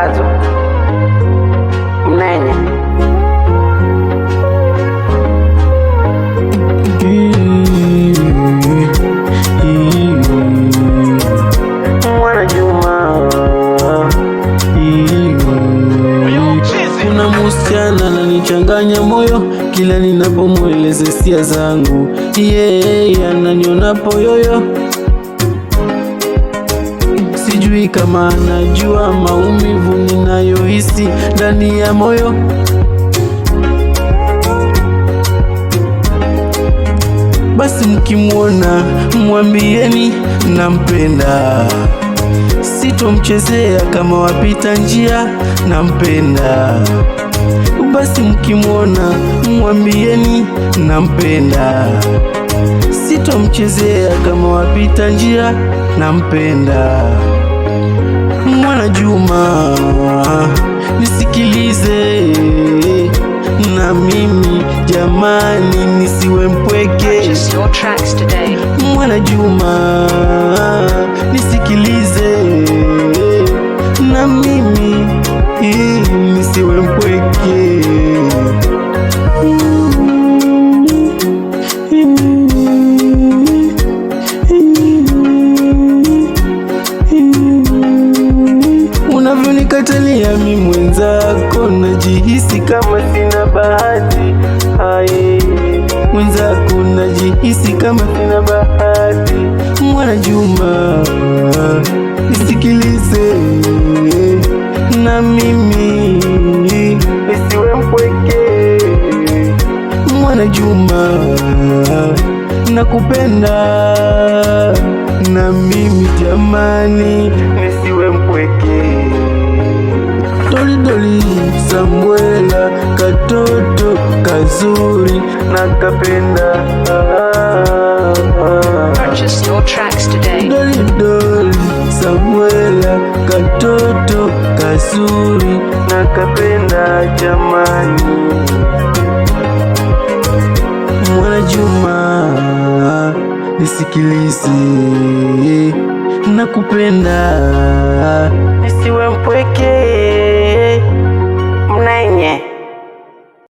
mawazo mnenye. Mwana Juma, kuna musichana ananichanganya moyo kila ninapomweleza hisia zangu, yeye ananiona poyoyo. Sijui kama anajua maumivu ninayohisi ndani ya moyo. Basi mkimwona mwambieni nampenda, sitomchezea kama wapita njia, nampenda. Basi mkimwona mwambieni nampenda, sitomchezea kama wapita njia, nampenda. Mwana Juma, nisikilize na mimi jamani, nisiwe mpweke. Mwana Juma, nisikilize na mimi nisiwe mpweke. Unavyonikatalia mimi mwenzako, najihisi kama sina bahati. Hai mwenzako, najihisi kama sina bahati. Mwana Juma, nisikilize na mimi nisiwe mpweke. Mwana Juma, nakupenda na mimi jamani, nisiwe mpweke. Doli Samuela, katoto kazuri nakapenda. Purchase your tracks today. Doli Samuela, katoto kazuri nakapenda jamani. Mwana Juma, nisikilize, nakupenda, nisiwe mpweke mnenye.